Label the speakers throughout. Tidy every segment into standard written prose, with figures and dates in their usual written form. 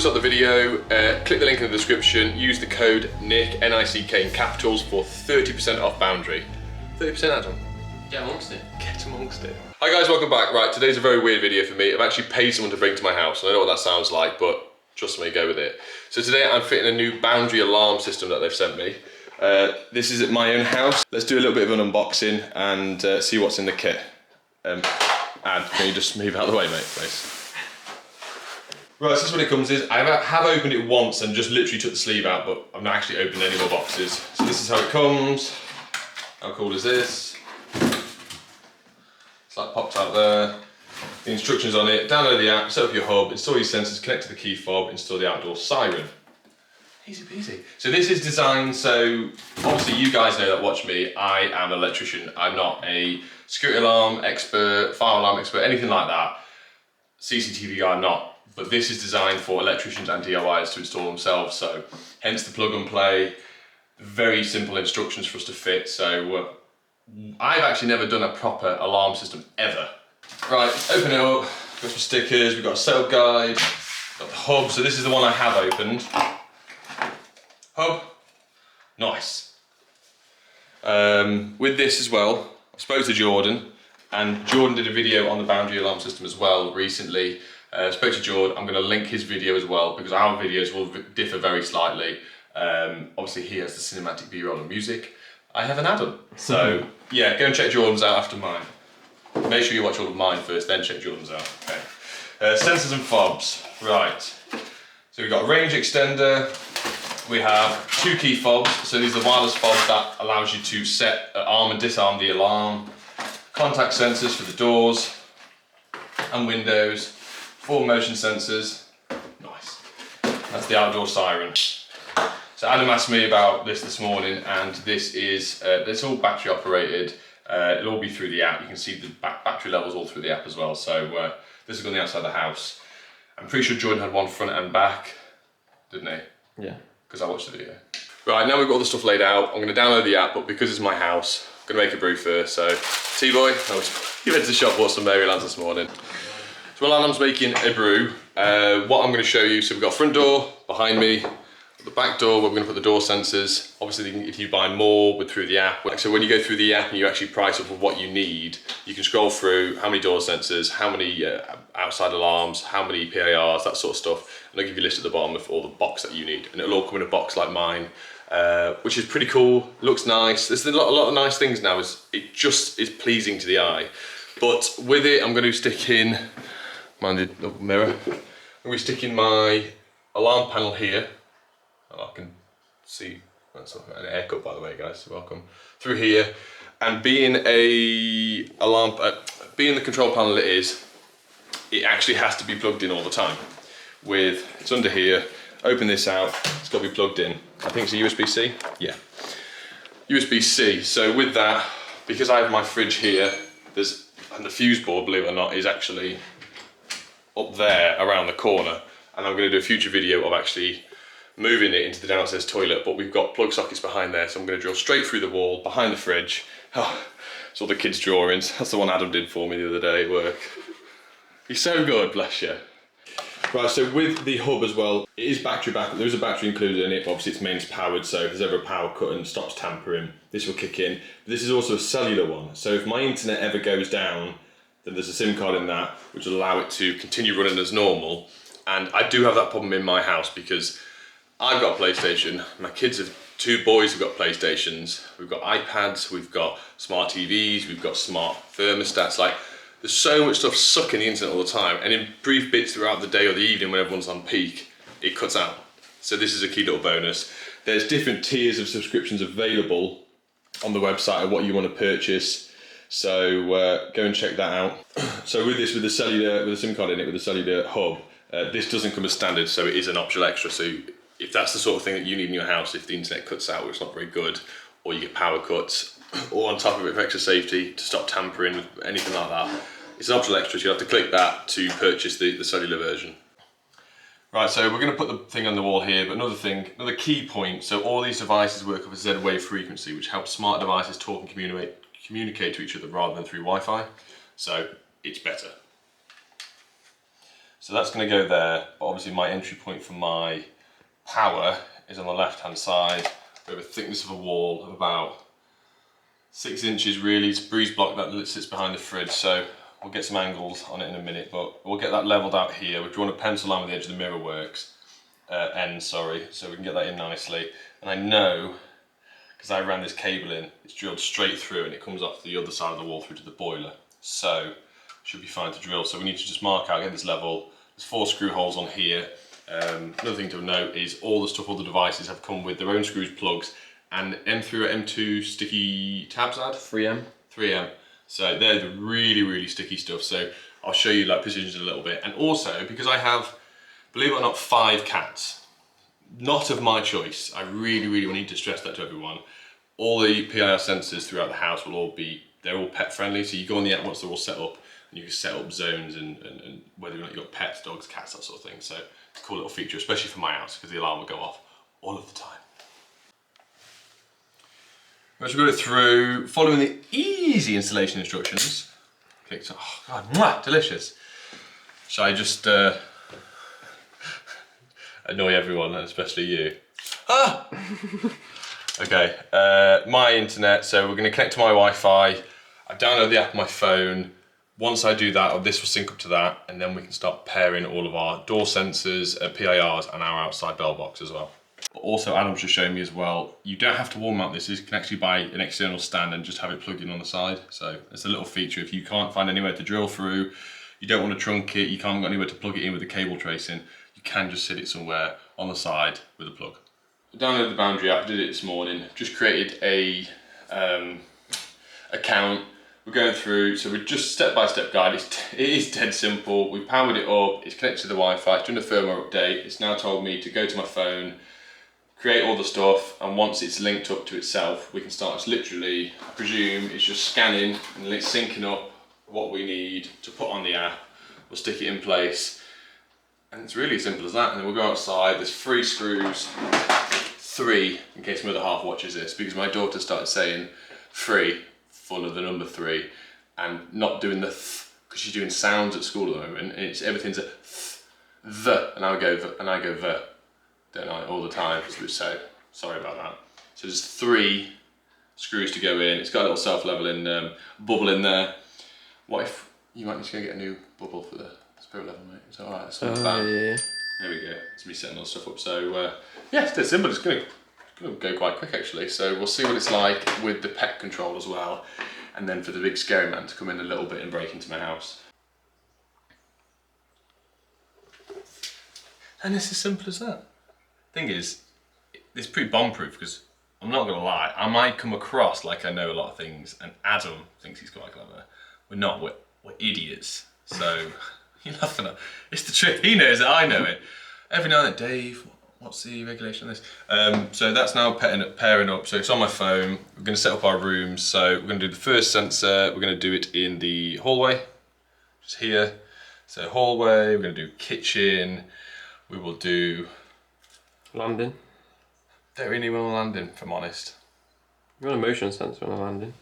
Speaker 1: start the video, click the link in the description, use the code NICK, N-I-C-K in capitals for 30% off Boundary. 30% Adam?
Speaker 2: Get amongst it.
Speaker 1: Get amongst it. Hi guys, welcome back. Right, today's a very weird video for me. I've actually paid someone to bring to my house. I don't know what that sounds like, but trust me, go with it. So today I'm fitting a new Boundary alarm system that they've sent me. This is at my own house. Let's do a little bit of an unboxing and see what's in the kit. And can you just move out of the way, mate, please? Right, so this is what it comes in. I have opened it once and just literally took the sleeve out, but I've not actually opened any more boxes. So this is how it comes. How cool is this? It's like popped out there. The instructions on it. Download the app, set up your hub, install your sensors, connect to the key fob, install the outdoor siren. Easy peasy. So this is designed so, obviously you guys know that watch me, I am an electrician. I'm not a security alarm expert, fire alarm expert, anything like that. CCTV guy, I'm not. But this is designed for electricians and DIYers to install themselves. So hence the plug and play. Very simple instructions for us to fit. So I've actually never done a proper alarm system ever. Right, open it up. Got some stickers, we've got a setup guide, got the hub. So this is the one I have opened. Hub, nice. With this as well, I spoke to Jordan, and Jordan did a video on the Boundary alarm system as well recently. Spoke to Jordan, I'm going to link his video as well because our videos will differ very slightly. Obviously he has the cinematic B-roll and music. I have an add-on. So yeah, go and check Jordan's out after mine. Make sure you watch all of mine first, then check Jordan's out. Okay. Sensors and fobs, right. So we've got a range extender. We have two key fobs, so these are the wireless fobs that allows you to set, arm and disarm the alarm. Contact sensors for the doors and windows. 4 motion sensors. Nice. That's the outdoor siren. So Adam asked me about this morning, and this is, it's all battery operated. It'll all be through the app. You can see the battery levels all through the app as well. So this is on the outside of the house. I'm pretty sure Jordan had one front and back, didn't he? Yeah. Because I watched the video. Right, now we've got all the stuff laid out. I'm going to download the app, but because it's my house, I'm going to make a brew first. So, T-Boy, he went to the shop, bought some Marylands this morning. So while Adam's making a brew, what I'm going to show you, so we've got a front door behind me, the back door where we're going to put the door sensors. Obviously, if you buy more through the app, so when you go through the app and you actually price up what you need, you can scroll through how many door sensors, how many outside alarms, how many PARs, that sort of stuff, and they'll give you a list at the bottom of all the box that you need, and it'll all come in a box like mine, which is pretty cool. Looks nice. There's a lot of nice things now. It just is pleasing to the eye. But with it, I'm going to stick in, mind the mirror. I'm going to stick in my alarm panel here. I can see, that's an haircut by the way guys, you're welcome. Through here, and being a alarm, being the control panel it actually has to be plugged in all the time. It's under here, open this out, it's got to be plugged in. I think it's a USB-C, yeah. USB-C, so with that, because I have my fridge here, and the fuse board, believe it or not, is actually up there around the corner, and I'm going to do a future video of actually moving it into the downstairs toilet, but we've got plug sockets behind there, so I'm going to drill straight through the wall behind the fridge. Oh, it's all the kids' drawings. That's the one Adam did for me the other day at work. He's so good, bless you. Right, so with the hub as well, it is battery backup. There is a battery included in it, but obviously it's mains powered, so if there's ever a power cut and stops tampering, this will kick in. But this is also a cellular one, so if my internet ever goes down, then there's a SIM card in that, which will allow it to continue running as normal. And I do have that problem in my house because I've got a PlayStation, my kids have, 2 boys have got PlayStations, we've got iPads, we've got smart TVs, we've got smart thermostats, like there's so much stuff sucking the internet all the time, and in brief bits throughout the day or the evening when everyone's on peak, it cuts out. So this is a key little bonus. There's different tiers of subscriptions available on the website of what you want to purchase, so go and check that out. So with this, with the SIM card in it, with the cellular hub, this doesn't come as standard, so it is an optional extra. So if that's the sort of thing that you need in your house, if the internet cuts out, which is not very good, or you get power cuts, or on top of it for extra safety, to stop tampering with anything like that, it's an optional extra, so you have to click that to purchase the cellular version. Right, so we're going to put the thing on the wall here, but another key point, so all these devices work with a Z-wave frequency, which helps smart devices talk and communicate to each other rather than through Wi-Fi, so it's better. So that's going to go there, but obviously my entry point for my power is on the left hand side. We have a thickness of a wall of about 6 inches really. It's a breeze block that sits behind the fridge, so we'll get some angles on it in a minute, but we'll get that levelled out here. We've drawn a pencil line with the edge of the mirror works, so we can get that in nicely. And I know, because I ran this cable in, it's drilled straight through and it comes off the other side of the wall through to the boiler. So, should be fine to drill. So we need to just mark out, get this level. There's 4 screw holes on here. Another thing to note is all the devices have come with their own screws, plugs, and M3 or M2 sticky tabs ad?
Speaker 2: 3M.
Speaker 1: 3M. So they're the really sticky stuff. So I'll show you like positions in a little bit. And also, because I have, believe it or not, 5 cats, not of my choice. I really need to stress that to everyone. All the PIR sensors throughout the house will they're all pet friendly. So you go on the app once they're all set up, and you can set up zones and whether or not you've got pets, dogs, cats, that sort of thing. So it's a cool little feature, especially for my house, because the alarm will go off all of the time. Once we've got it through, following the easy installation instructions, clicked, oh god, mwah, delicious. Shall I just annoy everyone, especially you? Ah! Okay, my internet, so we're going to connect to my Wi-Fi. I download the app on my phone. Once I do that, this will sync up to that, and then we can start pairing all of our door sensors, PIRs, and our outside bell box as well. But also, Adam's just showing me as well, you don't have to wall mount this. You can actually buy an external stand and just have it plugged in on the side. So it's a little feature. If you can't find anywhere to drill through, you don't want to trunk it, you can't got anywhere to plug it in with the cable tracing, you can just sit it somewhere on the side with a plug. I downloaded the Boundary app, did it this morning, just created a account. We're going through, so we're just step-by-step guide. It is dead simple. We've powered it up, it's connected to the Wi-Fi, it's doing a firmware update. It's now told me to go to my phone, create all the stuff, and once it's linked up to itself, we can start. It's literally, I presume, it's just scanning and it's syncing up what we need to put on the app. We'll stick it in place, and it's really as simple as that. And then we'll go outside. There's 3 screws, 3 in case my other half watches this, because my daughter started saying 3. Full of the number 3, and not doing the th, because she's doing sounds at school at the moment, and it's everything's a th, the, and I go the, don't I, all the time, so sorry about that. So there's 3 screws to go in. It's got a little self-leveling bubble in there. What if you might need to go get a new bubble for the spirit level, mate? Is that alright? Yeah. There we go. It's me setting all the stuff up. So yeah, it's dead simple. It's gonna go quite quick actually. So we'll see what it's like with the pet control as well, and then for the big scary man to come in a little bit and break into my house. And it's as simple as that. Thing is, it's pretty bomb-proof, because I'm not gonna lie, I might come across like I know a lot of things, and Adam thinks he's quite clever. We're not, we're idiots. So you're laughing at, it's the truth. He knows it, I know it. Every now and then, Dave, what's the regulation on this? So that's now pairing up. So it's on my phone. We're going to set up our rooms. So we're going to do the first sensor. We're going to do it in the hallway, just here. So hallway, we're going to do kitchen. We will do
Speaker 2: landing.
Speaker 1: Don't really want to landing, if I'm honest.
Speaker 2: You want a motion sensor on a landing.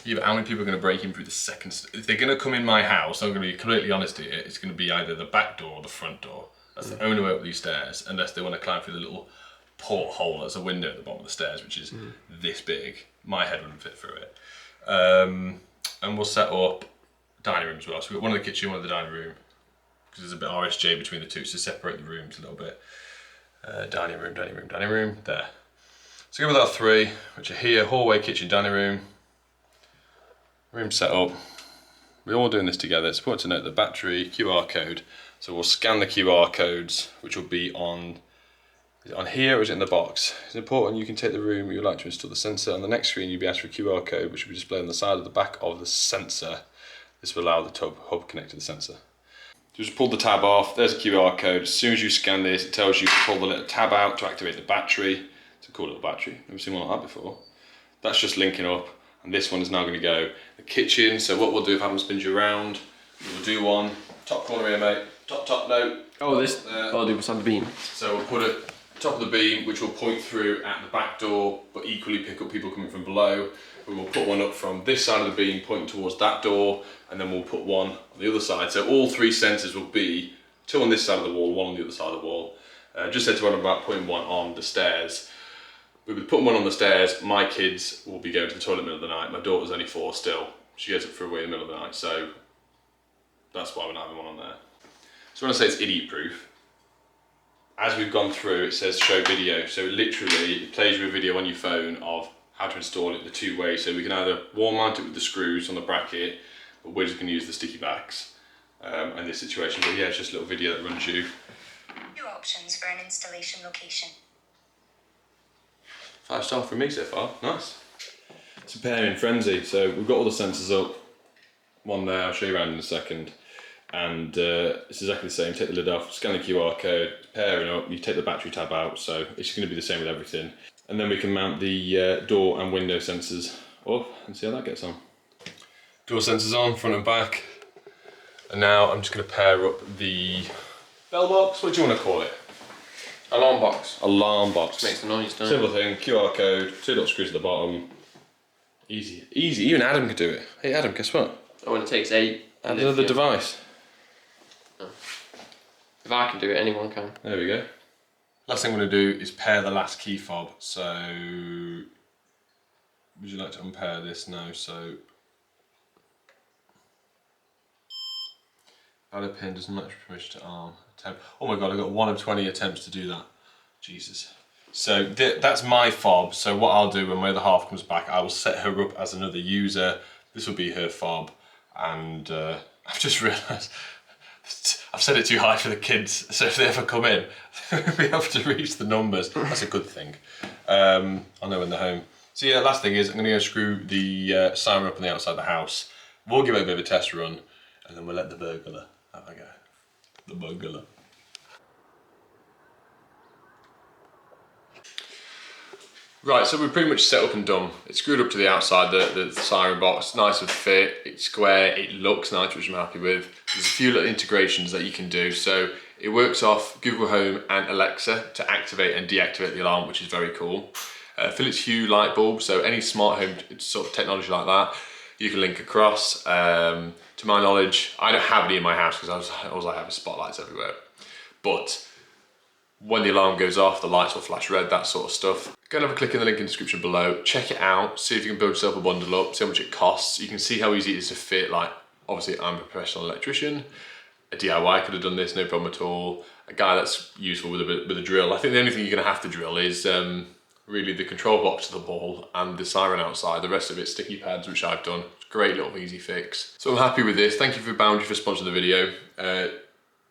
Speaker 1: Yeah, but how many people are going to break in through the second? If they're going to come in my house, I'm going to be completely honest here, it's going to be either the back door or the front door. That's the only way up these stairs, unless they want to climb through the little porthole that's a window at the bottom of the stairs, which is this big. My head wouldn't fit through it. And we'll set up dining room as well. So we've got one in the kitchen, one in the dining room, because there's a bit RSJ between the two, so separate the rooms a little bit. Dining room, there. So go with our 3, which are here: hallway, kitchen, dining room. Room set up. We're all doing this together. It's important to note the battery, QR code. So we'll scan the QR codes, which will be on, is it on here or is it in the box? It's important you can take the room you'd like to install the sensor. On the next screen you'll be asked for a QR code, which will be displayed on the side of the back of the sensor. This will allow the hub connect to the sensor. Just pull the tab off, there's a QR code. As soon as you scan this, it tells you to pull the little tab out to activate the battery. It's a cool little battery, never seen one like that before. That's just linking up, and this one is now going to go the kitchen. So what we'll do, if Adam spins you around, we'll do one, top corner here mate, top note.
Speaker 2: Oh, this, I'll do beside the beam.
Speaker 1: So we'll put it top of the beam, which will point through at the back door, but equally pick up people coming from below. We will put one up from this side of the beam, pointing towards that door, and then we'll put one on the other side. So all 3 sensors will be 2 on this side of the wall, 1 on the other side of the wall. Just said to her about putting 1 on the stairs. We would put 1 on the stairs. My kids will be going to the toilet in the middle of the night. My daughter's only 4 still. She goes up for a wee in the middle of the night, so that's why we're not having 1 on there. So when I say it's idiot proof, as we've gone through, it says show video. So literally, it plays you a video on your phone of how to install it the 2 ways. So we can either wall mount it with the screws on the bracket, but we're just going to use the sticky backs in this situation. But yeah, it's just a little video that runs you.
Speaker 3: Your options for an installation location.
Speaker 1: 5-star from me so far. Nice. It's a pairing frenzy. So we've got all the sensors up. 1 there, I'll show you around in a second. And it's exactly the same. Take the lid off, scan the QR code, pairing up, you take the battery tab out, so it's going to be the same with everything. And then we can mount the door and window sensors up and see how that gets on. Door sensors on, front and back. And now I'm just going to pair up the bell box. What do you want to call it?
Speaker 2: Alarm box.
Speaker 1: Alarm box.
Speaker 2: Makes the noise, doesn't
Speaker 1: Simple thing, QR code, 2 little screws at the bottom. Easy, easy. Even Adam could do it. Hey Adam, guess what?
Speaker 2: Oh, and it takes 8.
Speaker 1: Add another device.
Speaker 2: Oh. If I can do it, anyone can.
Speaker 1: There we go. Last thing I'm going to do is pair the last key fob. So, would you like to unpair this now? So, valid pin doesn't match permission to arm. Oh my god, I got 1 of 20 attempts to do that. Jesus. So that's my fob. So what I'll do when my other half comes back, I will set her up as another user. This will be her fob, and I've just realised I've set it too high for the kids, so if they ever come in, they'll be able to reach the numbers. That's a good thing. I'll know when they're home. So yeah, last thing is I'm going to go screw the siren up on the outside of the house. We'll give it a bit of a test run, and then we'll let the burglar have a go. The burglar. Right, so we're pretty much set up and done. It's screwed up to the outside, the siren box, nice and fit, it's square, it looks nice, which I'm happy with. There's a few little integrations that you can do. So it works off Google Home and Alexa to activate and deactivate the alarm, which is very cool. Philips Hue light bulb, so any smart home sort of technology like that, you can link across. To my knowledge, I don't have any in my house because I always like having spotlights everywhere. But when the alarm goes off, the lights will flash red, that sort of stuff. Go and have a click in the link in the description below, check it out, see if you can build yourself a bundle up, see how much it costs. You can see how easy it is to fit. Like, obviously I'm a professional electrician, a DIY could have done this, no problem at all. A guy that's useful with a drill. I think the only thing you're gonna have to drill is really the control box of the ball and the siren outside. The rest of it's sticky pads, which I've done. Great little easy fix. So I'm happy with this. Thank you for Boundary for sponsoring the video.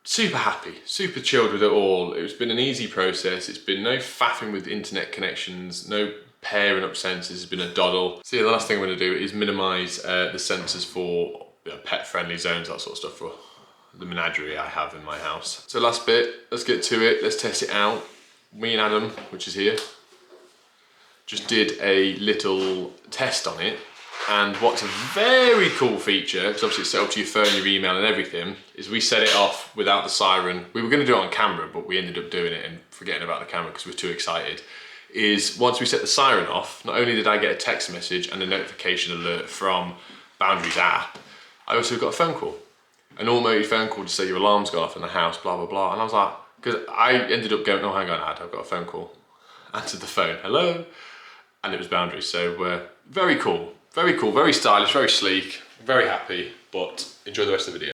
Speaker 1: Super happy, super chilled with it all. It's been an easy process. It's been no faffing with internet connections, no pairing up sensors. It's been a doddle. So yeah, the last thing I'm going to do is minimise the sensors for pet-friendly zones, that sort of stuff for the menagerie I have in my house. So last bit, let's get to it. Let's test it out. Me and Adam, which is here, just did a little test on it. And what's a very cool feature, because obviously it's set up to your phone, your email and everything, is we set it off without the siren. We were going to do it on camera, but we ended up doing it and forgetting about the camera because we were too excited. Is once we set the siren off, not only did I get a text message and a notification alert from Boundary's app, I also got a phone call. An automated phone call to say your alarm's gone off in the house, blah, blah, blah. And I was like, because I ended up going, oh, hang on, I've got a phone call. Answered the phone, hello. And it was Boundary, so very cool. Very cool, very stylish, very sleek, very happy, but enjoy the rest of the video.